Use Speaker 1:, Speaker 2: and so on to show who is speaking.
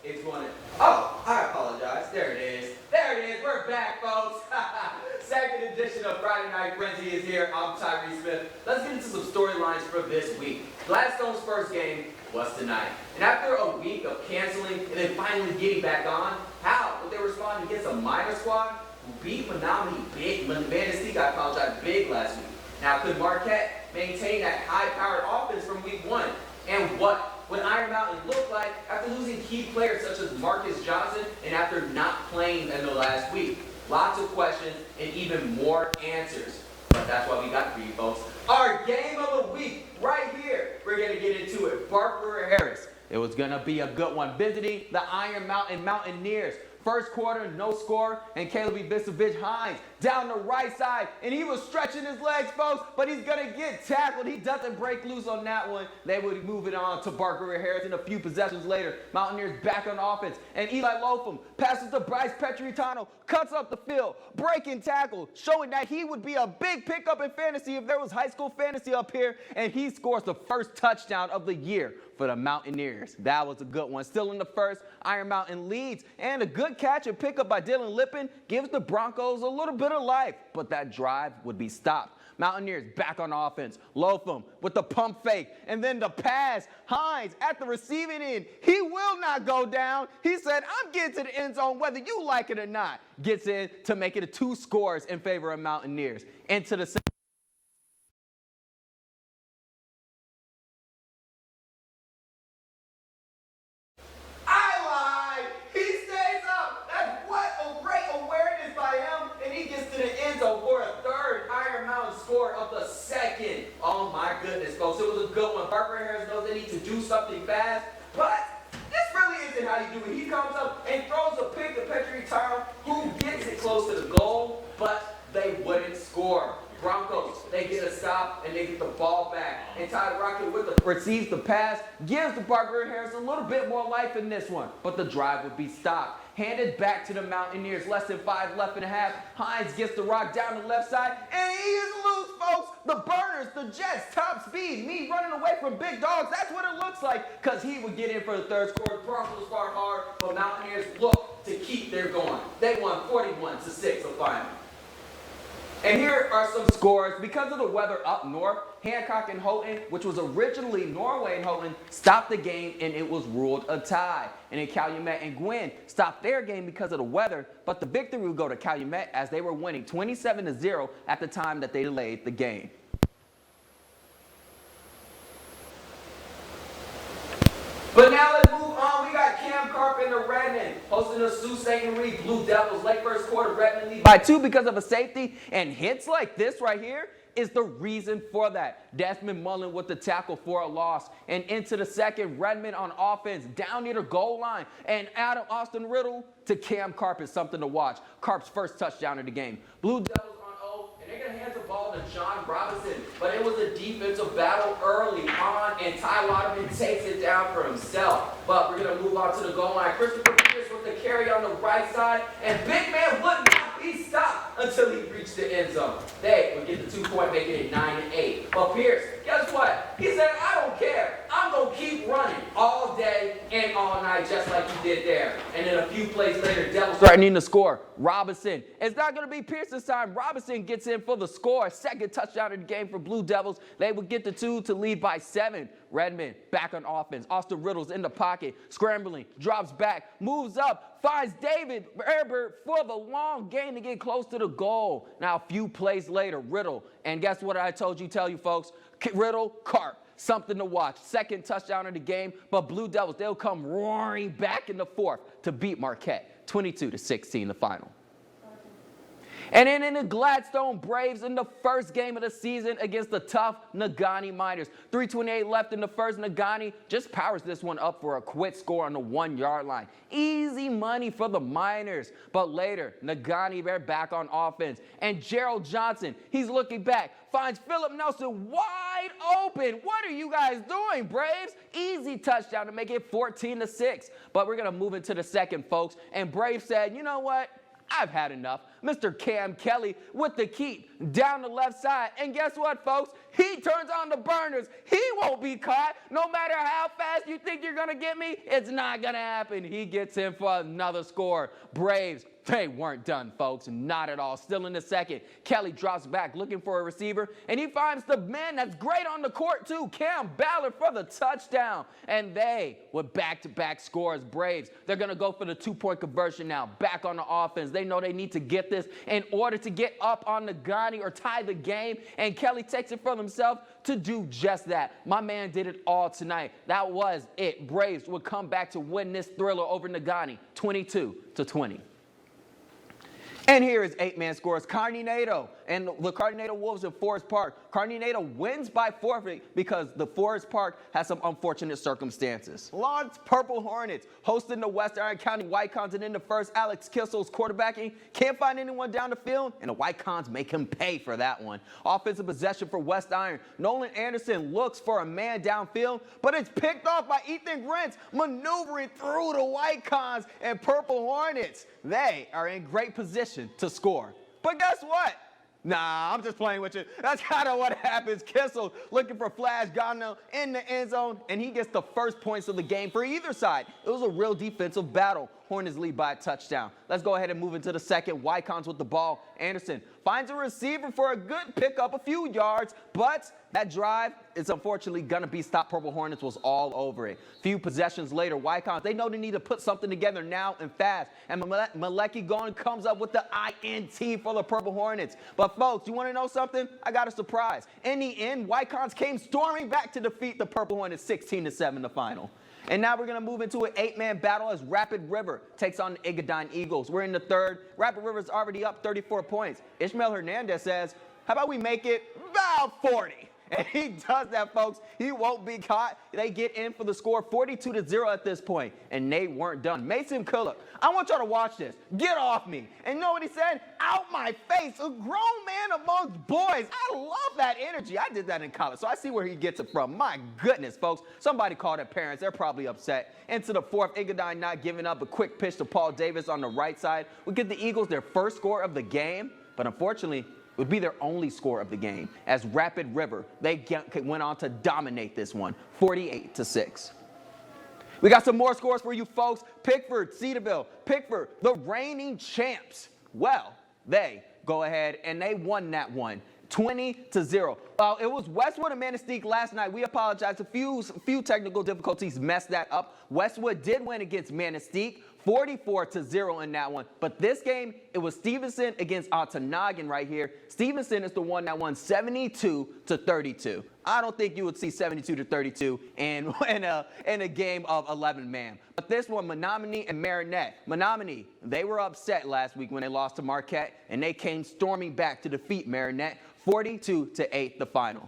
Speaker 1: It's going to... Oh, I apologize. There it is. There it is. We're back, folks. Second edition of Friday Night Frenzy is here. I'm Tyree Smith. Let's get into some storylines for this week. Gladstone's first game was tonight. And after a week of canceling and then finally getting back on, how would they respond against a minor squad who beat Menominee big, Manistee, I apologize, big last week? Now, could Marquette maintain that high-powered offense from week one? And what would Iron Mountain look like after losing key players such as Marcus Johnson and after not playing in the last week? Lots of questions and even more answers. But that's what we got for you folks. Our game of the week right here. We're going to get into it. Barker-Harris. It was going to be a good one. Visiting the Iron Mountain Mountaineers. First quarter, no score, and Caleb Hines down the right side, and he was stretching his legs, folks, but he's going to get tackled. He doesn't break loose on that one. They would move it on to Barker-Harris, and a few possessions later, Mountaineers back on offense, and Eli Lotham passes to Bryce Petritano, cuts up the field, breaking tackle, showing that he would be a big pickup in fantasy if there was high school fantasy up here, and he scores the first touchdown of the year for the Mountaineers. That was a good one. Still in the first, Iron Mountain leads, and a good catch and pickup by Dylan Lippin gives the Broncos a little bit of life, but that drive would be stopped. Mountaineers back on offense. Lotham with the pump fake, and then the pass. Hines at the receiving end. He will not go down. He said, I'm getting to the end zone whether you like it or not. Gets in to make it 2 scores in favor of Mountaineers. Into the Oh my goodness, folks. It was a good one. Barker-Harris knows they need to do something fast, but this really isn't how you do it. He comes up and throws a pick to Petritano, who gets it close to the goal, but they wouldn't score. Broncos, they get a stop and they get the ball back. And Ty Rocket receives the pass, gives the Barker-Harris a little bit more life in this one, but the drive would be stopped. Handed back to the Mountaineers, less than 5 left and a half. Hines gets the rock down the left side, and he is loose, folks. The Burners, the Jets, top speed, me running away from big dogs. That's what it looks like, because he would get in for the third score. Broncos fought hard, but Mountaineers look to keep their going. They won 41-6 the final. And here are some scores. Because of the weather up north, Hancock and Houghton, which was originally Norway and Houghton, stopped the game and it was ruled a tie. And then Calumet and Gwynn stopped their game because of the weather, but the victory would go to Calumet as they were winning 27-0 at the time that they delayed the game. But now let's move on. We got Cam Carp and the Redmen hosting the Sault Ste. Marie Blue Devils. Late first quarter, Redmen lead by 2 because of a safety, and hits like this right here is the reason for that. Desmond Mullen with the tackle for a loss. And into the second, Redmen on offense, down near the goal line. And Adam Austin Riddle to Cam Carp is something to watch. Carp's first touchdown of the game. Blue Devils on O, and they're going to hand the ball to John Robinson. But it was a defensive battle early on, and Ty Waterman takes it down for himself. But we're going to move on to the goal line. Christopher Pierce with the carry on the right side, and big man would not be stopped until he reached the end zone. They would get the 2-point, making it 9-8. But Pierce, guess what? He said, I don't care. I'm going to keep running all day and all night just like you did there. And then a few plays later, Devils threatening to score. Robinson. It's not going to be Pierce this time. Robinson gets in for the score. Second touchdown of the game for Blue Devils. They would get the 2 to lead by 7. Redmen back on offense. Austin Riddle's in the pocket, scrambling, drops back, moves up, finds David Herbert for the long gain to get close to the goal. Now, a few plays later, Riddle, and guess what I tell you folks? Riddle, Carp. Something to watch. Second touchdown of the game, but Blue Devils, they'll come roaring back in the fourth to beat Marquette, 22-16 the final. And then in the Gladstone Braves in the first game of the season against the tough Negaunee Miners. 3:28 left in the first. Negaunee just powers this one up for a quick score on the 1-yard line. Easy money for the Miners. But later, Negaunee, they're back on offense. And Gerald Johnson, he's looking back, finds Philip Nelson wide open. What are you guys doing, Braves? Easy touchdown to make it 14-6. But we're going to move into the second, folks. And Braves said, you know what? I've had enough. Mr. Cam Kelly with the keep down the left side. And guess what, folks? He turns on the burners. He won't be caught. No matter how fast you think you're going to get me, it's not going to happen. He gets in for another score. Braves, they weren't done, folks. Not at all. Still in the second. Kelly drops back looking for a receiver, and he finds the man that's great on the court, too, Cam Ballard, for the touchdown. And they, with back-to-back scores, Braves, they're going to go for the two-point conversion now. Back on the offense. They know they need to get this in order to get up on Nagani or tie the game, and Kelly takes it for himself to do just that. My man did it all tonight. That was it. Braves would come back to win this thriller over Nagani, 22-20. And here is 8-man scores. Carneado and the Carneado Wolves in Forest Park. Carneado wins by forfeit because the Forest Park has some unfortunate circumstances. Lawrence Purple Hornets hosting the West Iron County WYKONS, and in the first, Alex Kissel's quarterbacking. Can't find anyone down the field, and the WYKONS make him pay for that one. Offensive possession for West Iron. Nolan Anderson looks for a man downfield, but it's picked off by Ethan Grentz, maneuvering through the WYKONS and Purple Hornets. They are in great position to score. But guess what? Nah, I'm just playing with you. That's kind of what happens. Kissel looking for Flash Gardner in the end zone, and he gets the first points of the game for either side. It was a real defensive battle. Hornets lead by a touchdown. Let's go ahead and move into the second. WYKONS with the ball. Anderson finds a receiver for a good pickup, a few yards, but that drive is unfortunately going to be stopped. Purple Hornets was all over it. Few possessions later, WYKONS, they know they need to put something together now and fast. And Malecki Gone comes up with the INT for the Purple Hornets. But folks, you want to know something? I got a surprise. In the end, WYKONS came storming back to defeat the Purple Hornets 16-7 in the final. And now we're going to move into an 8-man battle as Rapid River takes on the Engadine Eagles. We're in the third. Rapid River's already up 34 points. Ishmael Hernandez says, how about we make it about 40? And he does that, folks. He won't be caught. They get in for the score 42-0 at this point. And they weren't done. Mason Kullock, I want y'all to watch this. Get off me. And you know what he said? Out my face. A grown man amongst boys. I love that energy. I did that in college, so I see where he gets it from. My goodness, folks. Somebody called their parents. They're probably upset. Into the fourth, Engadine not giving up. A quick pitch to Paul Davis on the right side would give the Eagles their first score of the game. But unfortunately, would be their only score of the game, as Rapid River, they went on to dominate this one, 48-6. We got some more scores for you folks. Pickford, Cedarville, Pickford, the reigning champs. Well, they go ahead and they won that one, 20-0. It was Westwood and Manistee last night. We apologize. A few technical difficulties messed that up. Westwood did win against Manistee, 44-0 in that one. But this game, it was Stevenson against Ottonogan right here. Stevenson is the one that won 72-32. I don't think you would see 72-32 in a game of 11-man. But this one, Menominee and Marinette. Menominee, they were upset last week when they lost to Marquette, and they came storming back to defeat Marinette, 42-8 the final.